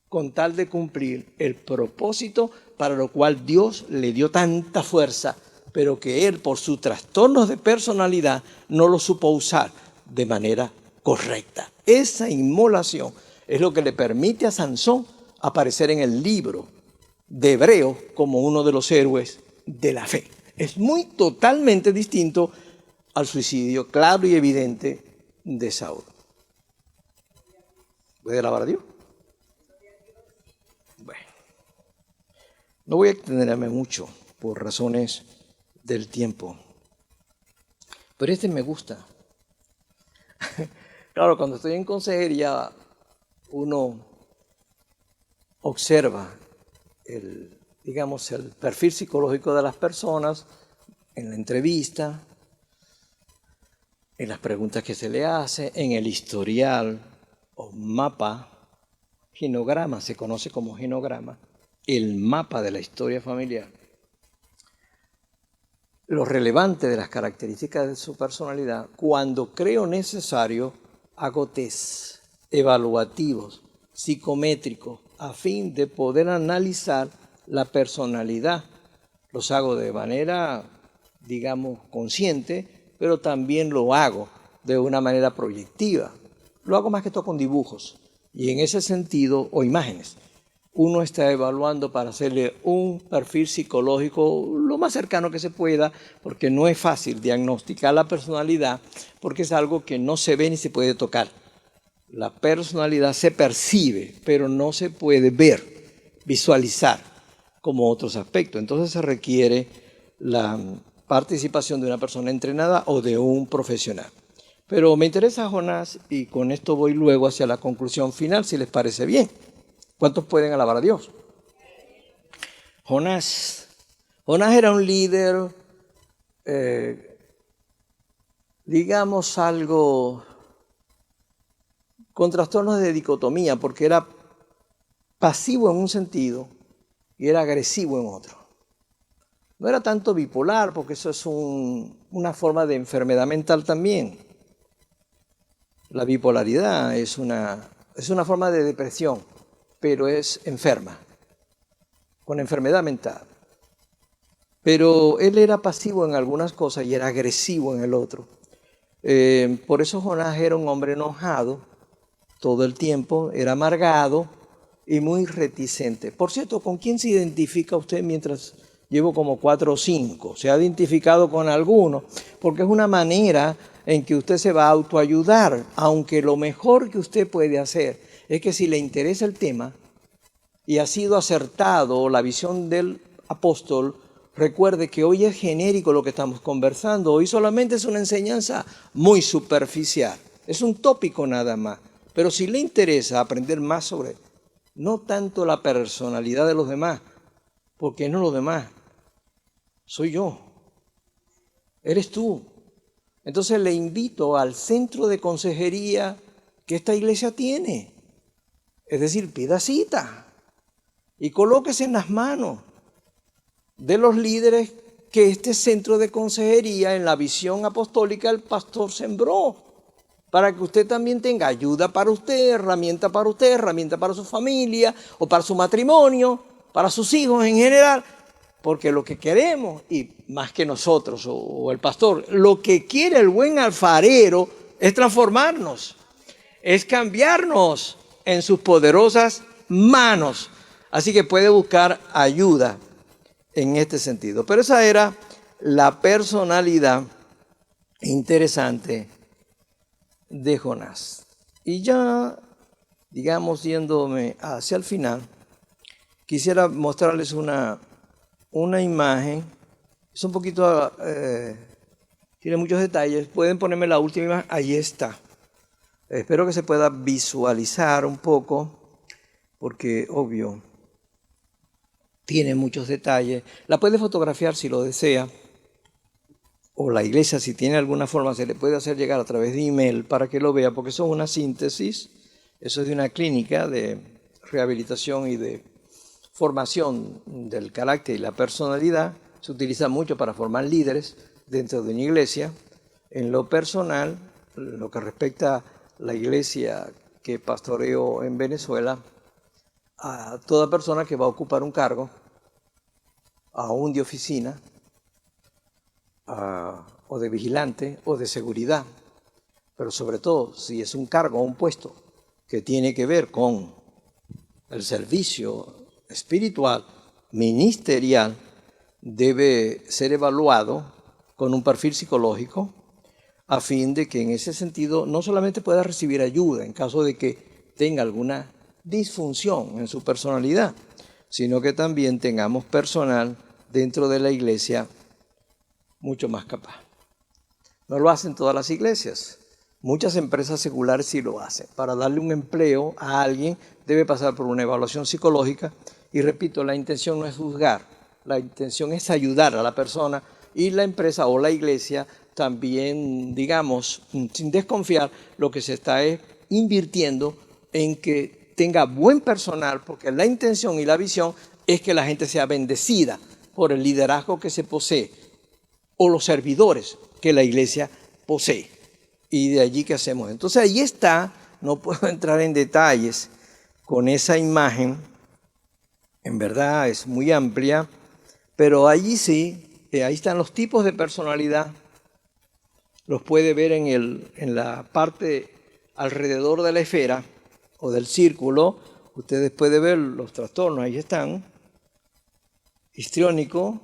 con tal de cumplir el propósito para lo cual Dios le dio tanta fuerza, pero que él, por sus trastornos de personalidad, no lo supo usar de manera correcta. Esa inmolación es lo que le permite a Sansón aparecer en el libro de Hebreos como uno de los héroes de la fe. Es muy totalmente distinto al suicidio claro y evidente de Saúl. ¿Puede alabar a Dios? Bueno, no voy a extenderme mucho por razones del tiempo, pero este me gusta. Claro, cuando estoy en consejería, uno observa el perfil psicológico de las personas en la entrevista, en las preguntas que se le hace, en el historial o mapa, genograma, se conoce como genograma, el mapa de la historia familiar. Lo relevante de las características de su personalidad, cuando creo necesario, hago test evaluativos, psicométricos, a fin de poder analizar la personalidad. Los hago de manera, consciente, pero también lo hago de una manera proyectiva. Lo hago más que todo con dibujos y en ese sentido, o imágenes. Uno está evaluando para hacerle un perfil psicológico lo más cercano que se pueda, porque no es fácil diagnosticar la personalidad, porque es algo que no se ve ni se puede tocar. La personalidad se percibe, pero no se puede ver, visualizar como otros aspectos. Entonces se requiere la participación de una persona entrenada o de un profesional. Pero me interesa Jonás y con esto voy luego hacia la conclusión final, si les parece bien. ¿Cuántos pueden alabar a Dios? Jonás era un líder, algo con trastornos de dicotomía, porque era pasivo en un sentido y era agresivo en otro. No era tanto bipolar, porque eso es una forma de enfermedad mental también. La bipolaridad es una es una forma de depresión, pero es enferma, con enfermedad mental. Pero él era pasivo en algunas cosas y era agresivo en el otro. Por eso Jonás era un hombre enojado todo el tiempo, era amargado y muy reticente. Por cierto, ¿con quién se identifica usted mientras llevo como 4 o 5? ¿Se ha identificado con alguno? Porque es una manera en que usted se va a autoayudar, aunque lo mejor que usted puede hacer es que si le interesa el tema y ha sido acertado la visión del apóstol, recuerde que hoy es genérico lo que estamos conversando, hoy solamente es una enseñanza muy superficial, es un tópico nada más. Pero si le interesa aprender más sobre, no tanto la personalidad de los demás, porque no los demás, soy yo, eres tú. Entonces le invito al centro de consejería que esta iglesia tiene. Es decir, pida cita y colóquese en las manos de los líderes que este centro de consejería en la visión apostólica el pastor sembró, para que usted también tenga ayuda para usted, herramienta para su familia o para su matrimonio, para sus hijos en general. Porque lo que queremos, y más que nosotros o el pastor, lo que quiere el buen alfarero es transformarnos, es cambiarnos en sus poderosas manos. Así que puede buscar ayuda en este sentido. Pero esa era la personalidad interesante de Jonás. Y ya, digamos, yéndome hacia el final, quisiera mostrarles una imagen. Es un poquito, tiene muchos detalles. Pueden ponerme la última imagen. Ahí está. Espero que se pueda visualizar un poco, porque obvio, tiene muchos detalles. La puede fotografiar si lo desea, o la iglesia, si tiene alguna forma, se le puede hacer llegar a través de email para que lo vea, porque eso es una síntesis. Eso es de una clínica de rehabilitación y de formación del carácter y la personalidad. Se utiliza mucho para formar líderes dentro de una iglesia. En lo personal, lo que respecta a la iglesia que pastoreo en Venezuela, a toda persona que va a ocupar un cargo, aún de oficina, o de vigilante, o de seguridad, pero sobre todo si es un cargo o un puesto que tiene que ver con el servicio espiritual, ministerial, debe ser evaluado con un perfil psicológico a fin de que en ese sentido no solamente pueda recibir ayuda en caso de que tenga alguna disfunción en su personalidad, sino que también tengamos personal dentro de la iglesia mucho más capaz. No lo hacen todas las iglesias. Muchas empresas seculares sí lo hacen. Para darle un empleo a alguien debe pasar por una evaluación psicológica y repito, la intención no es juzgar, la intención es ayudar a la persona y la empresa o la iglesia también, digamos, sin desconfiar, lo que se está es invirtiendo en que tenga buen personal, porque la intención y la visión es que la gente sea bendecida por el liderazgo que se posee o los servidores que la iglesia posee. Y de allí que hacemos. Entonces ahí está, no puedo entrar en detalles con esa imagen, en verdad es muy amplia, pero allí sí, ahí están los tipos de personalidad, los puede ver en la parte alrededor de la esfera o del círculo, ustedes pueden ver los trastornos, ahí están, histriónico,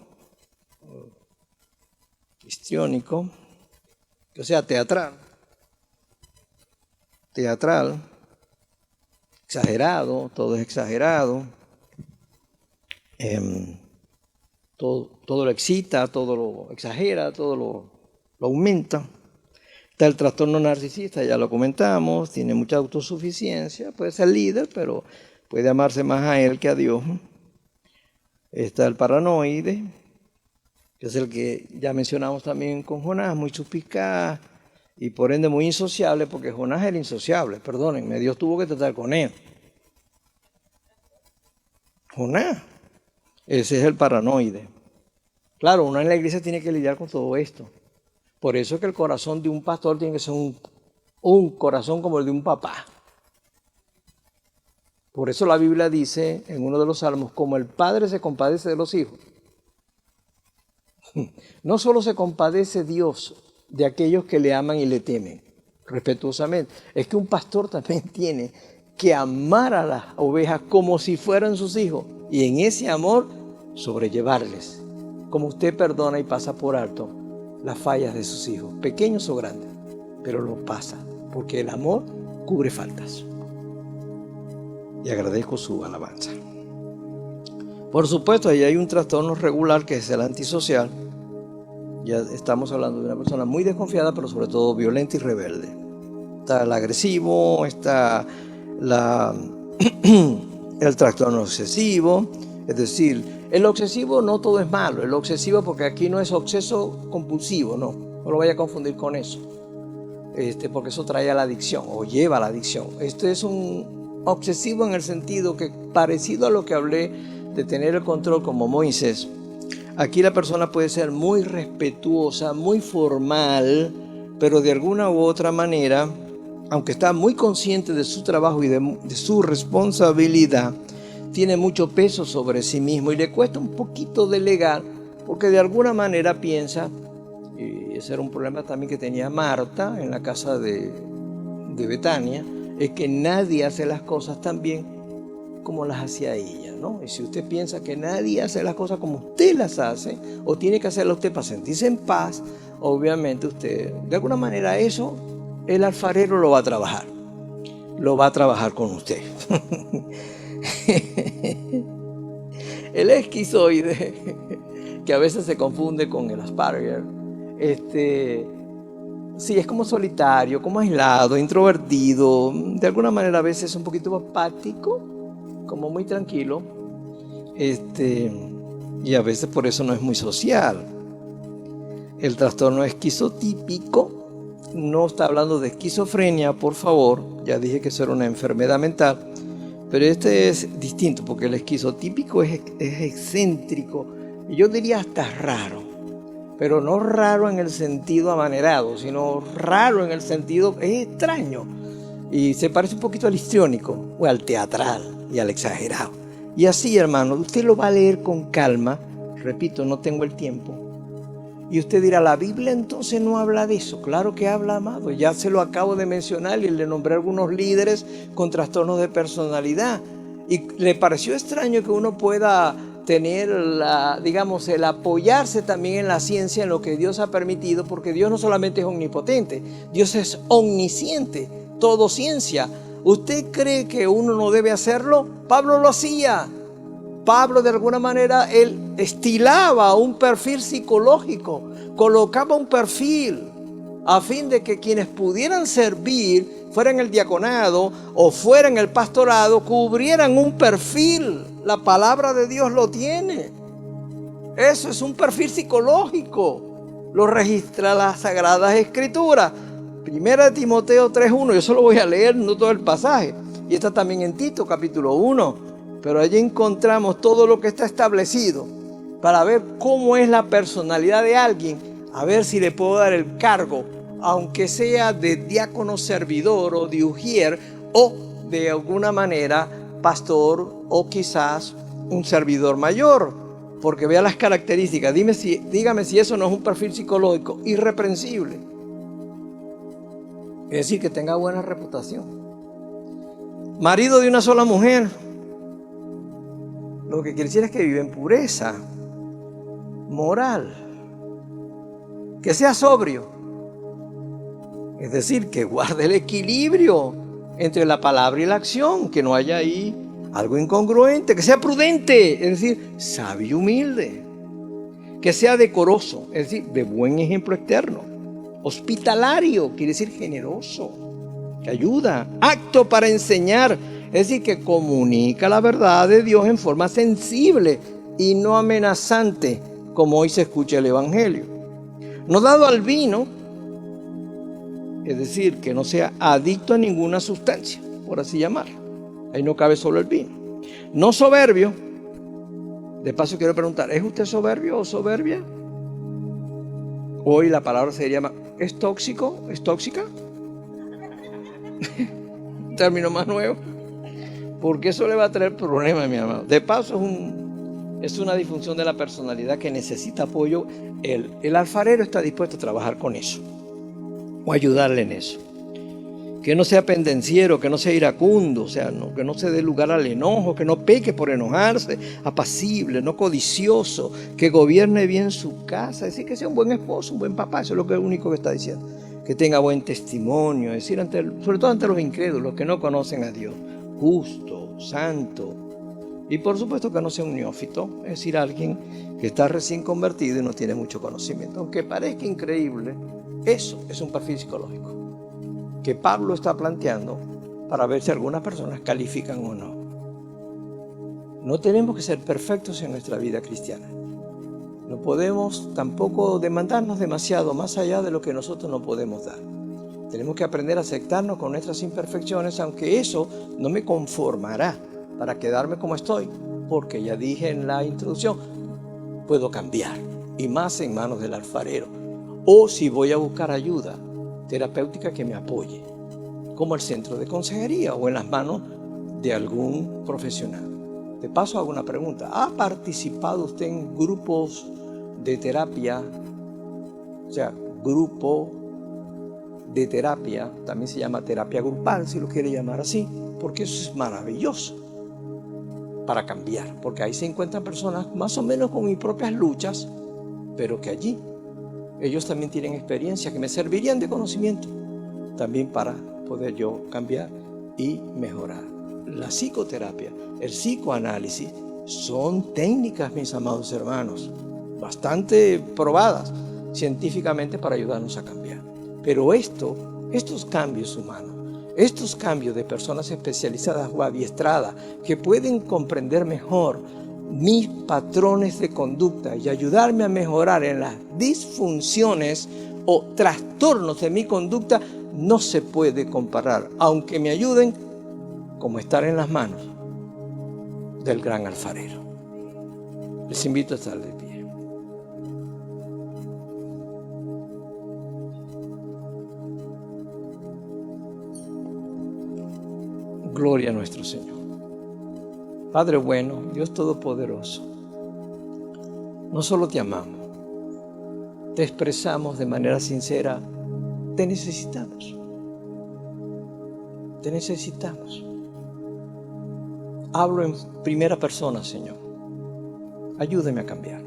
o sea, teatral, exagerado, todo es exagerado, todo lo excita, todo lo exagera, todo lo aumenta. Está el trastorno narcisista, ya lo comentamos, tiene mucha autosuficiencia, puede ser líder, pero puede amarse más a él que a Dios. Está el paranoide, que es el que ya mencionamos también con Jonás, muy suspicaz y por ende muy insociable, porque Jonás era insociable, perdónenme, Dios tuvo que tratar con él. Jonás, ese es el paranoide. Claro, uno en la iglesia tiene que lidiar con todo esto. Por eso es que el corazón de un pastor tiene que ser un corazón como el de un papá. Por eso la Biblia dice en uno de los salmos, como el padre se compadece de los hijos. No solo se compadece Dios de aquellos que le aman y le temen respetuosamente, es que un pastor también tiene que amar a las ovejas como si fueran sus hijos y en ese amor sobrellevarles, como usted perdona y pasa por alto las fallas de sus hijos, pequeños o grandes, pero lo pasa, porque el amor cubre faltas. Y agradezco su alabanza. Por supuesto, ahí hay un trastorno regular que es el antisocial. Ya estamos hablando de una persona muy desconfiada, pero sobre todo violenta y rebelde. Está el agresivo, está el trastorno obsesivo. Es decir, el obsesivo no todo es malo. El obsesivo, porque aquí no es obseso compulsivo, no lo vaya a confundir con eso. Porque eso trae a la adicción o lleva a la adicción. Este es un obsesivo en el sentido que, parecido a lo que hablé de tener el control como Moisés, aquí la persona puede ser muy respetuosa, muy formal, pero de alguna u otra manera, aunque está muy consciente de su trabajo y de su responsabilidad, tiene mucho peso sobre sí mismo y le cuesta un poquito delegar, porque de alguna manera piensa, y ese era un problema también que tenía Marta en la casa de Betania, es que nadie hace las cosas tan bien como las hacía ella, ¿no? Y si usted piensa que nadie hace las cosas como usted las hace, o tiene que hacerlas usted para sentirse en paz, obviamente usted, de alguna manera eso, el alfarero lo va a trabajar con usted. El esquizoide, que a veces se confunde con el Asperger, sí, es como solitario, como aislado, introvertido, de alguna manera a veces un poquito apático, como muy tranquilo, y a veces por eso no es muy social. El trastorno esquizotípico no está hablando de esquizofrenia, por favor, ya dije que eso era una enfermedad mental, pero este es distinto porque el esquizotípico es excéntrico, y yo diría hasta raro. Pero no raro en el sentido amanerado, sino raro en el sentido, es extraño. Y se parece un poquito al histriónico, o al teatral, y al exagerado. Y así, hermano, usted lo va a leer con calma. Repito, no tengo el tiempo. Y usted dirá, ¿la Biblia entonces no habla de eso? Claro que habla, amado. Ya se lo acabo de mencionar y le nombré algunos líderes con trastornos de personalidad. Y le pareció extraño que uno pueda tener el apoyarse también en la ciencia, en lo que Dios ha permitido, porque Dios no solamente es omnipotente, Dios es omnisciente, todo ciencia. ¿Usted cree que uno no debe hacerlo? Pablo lo hacía. Pablo de alguna manera, él estilaba un perfil psicológico, colocaba un perfil a fin de que quienes pudieran servir, fuera en el diaconado o fuera en el pastorado, cubrieran un perfil. La palabra de Dios lo tiene. Eso es un perfil psicológico. Lo registra las Sagradas Escrituras. Primera de Timoteo 3:1, yo solo voy a leer, no todo el pasaje. Y está también en Tito capítulo 1. Pero allí encontramos todo lo que está establecido para ver cómo es la personalidad de alguien, a ver si le puedo dar el cargo, aunque sea de diácono servidor o de ujier o de alguna manera pastor o quizás un servidor mayor, porque vea las características. Dígame si eso no es un perfil psicológico irreprensible. Es decir, que tenga buena reputación. Marido de una sola mujer. Lo que quiere decir es que vive en pureza moral. Que sea sobrio. Es decir, que guarde el equilibrio entre la palabra y la acción, que no haya ahí algo incongruente, que sea prudente, es decir, sabio y humilde, que sea decoroso, es decir, de buen ejemplo externo, hospitalario, quiere decir generoso, que ayuda, apto para enseñar, es decir, que comunica la verdad de Dios en forma sensible y no amenazante, como hoy se escucha el Evangelio. No dado al vino, es decir, que no sea adicto a ninguna sustancia, por así llamarlo. Ahí no cabe solo el vino. No soberbio. De paso quiero preguntar, ¿es usted soberbio o soberbia? Hoy la palabra se llama, ¿es tóxico? ¿Es tóxica? Término más nuevo. porque eso le va a traer problemas, mi amado. De paso, es una disfunción de la personalidad que necesita apoyo. El alfarero está dispuesto a trabajar con eso o ayudarle en eso. Que no sea pendenciero, que no sea iracundo, o sea, que no se dé lugar al enojo, que no peque por enojarse, apacible, no codicioso, que gobierne bien su casa, es decir, que sea un buen esposo, un buen papá, eso es lo único que está diciendo. Que tenga buen testimonio, es decir, sobre todo ante los incrédulos, los que no conocen a Dios, justo, santo, y por supuesto que no sea un neófito, es decir, alguien que está recién convertido y no tiene mucho conocimiento. Aunque parezca increíble, eso es un perfil psicológico que Pablo está planteando para ver si algunas personas califican o no. No tenemos que ser perfectos en nuestra vida cristiana. No podemos tampoco demandarnos demasiado más allá de lo que nosotros no podemos dar. Tenemos que aprender a aceptarnos con nuestras imperfecciones, aunque eso no me conformará para quedarme como estoy, porque ya dije en la introducción, puedo cambiar, y más en manos del alfarero. O si voy a buscar ayuda terapéutica que me apoye, como el centro de consejería o en las manos de algún profesional. De paso hago una pregunta: ¿ha participado usted en grupos de terapia? O sea, grupo de terapia, también se llama terapia grupal, si lo quiere llamar así, porque eso es maravilloso para cambiar, porque ahí se encuentran personas más o menos con mis propias luchas, pero que allí ellos también tienen experiencia que me servirían de conocimiento también para poder yo cambiar y mejorar. La psicoterapia, el psicoanálisis son técnicas, mis amados hermanos, bastante probadas científicamente para ayudarnos a cambiar. Pero estos cambios humanos, estos cambios de personas especializadas o adiestradas que pueden comprender mejor mis patrones de conducta y ayudarme a mejorar en las disfunciones o trastornos de mi conducta, no se puede comparar, aunque me ayuden, como estar en las manos del gran alfarero. Les invito a estar de pie. Gloria a nuestro Señor. Padre bueno, Dios Todopoderoso, no solo te amamos, te expresamos de manera sincera, te necesitamos. Te necesitamos. Hablo en primera persona, Señor. Ayúdame a cambiar.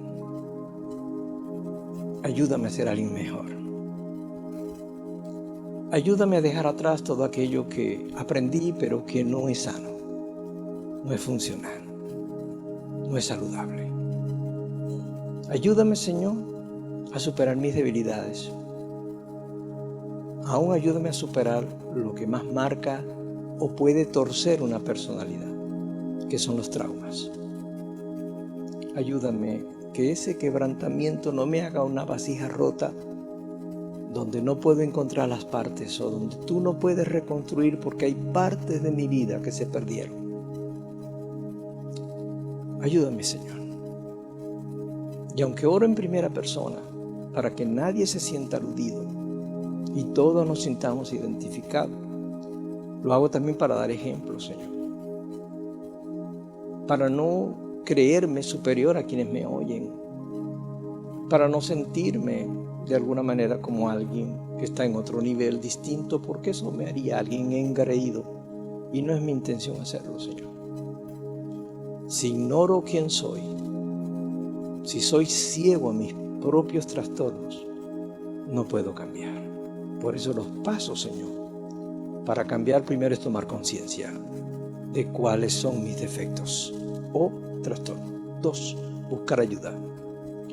Ayúdame a ser alguien mejor. Ayúdame a dejar atrás todo aquello que aprendí, pero que no es sano, no es funcional, no es saludable. Ayúdame, Señor, a superar mis debilidades. Aún ayúdame a superar lo que más marca o puede torcer una personalidad, que son los traumas. Ayúdame que ese quebrantamiento no me haga una vasija rota donde no puedo encontrar las partes o donde tú no puedes reconstruir porque hay partes de mi vida que se perdieron. Ayúdame, Señor. Y aunque oro en primera persona para que nadie se sienta aludido y todos nos sintamos identificados, lo hago también para dar ejemplo, Señor. Para no creerme superior a quienes me oyen, para no sentirme de alguna manera como alguien que está en otro nivel distinto, porque eso me haría alguien engreído y no es mi intención hacerlo, Señor. Si ignoro quién soy, si soy ciego a mis propios trastornos, no puedo cambiar. Por eso los pasos, Señor, para cambiar primero es tomar conciencia de cuáles son mis defectos o trastornos. 2, buscar ayuda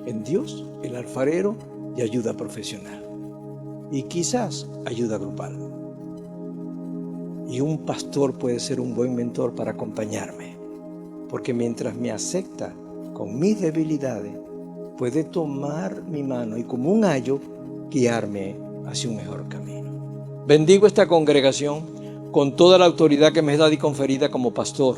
en Dios, el alfarero, y ayuda profesional. Y quizás ayuda grupal. Y un pastor puede ser un buen mentor para acompañarme, porque mientras me acepta con mis debilidades, puede tomar mi mano y como un ayo guiarme hacia un mejor camino. Bendigo esta congregación con toda la autoridad que me es dada y conferida como pastor,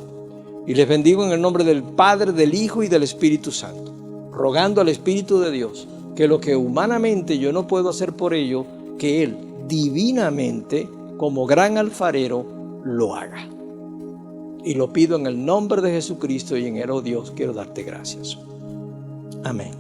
y les bendigo en el nombre del Padre, del Hijo y del Espíritu Santo, rogando al Espíritu de Dios que lo que humanamente yo no puedo hacer por ello, que Él divinamente, como gran alfarero, lo haga. Y lo pido en el nombre de Jesucristo y en él, oh Dios, quiero darte gracias. Amén.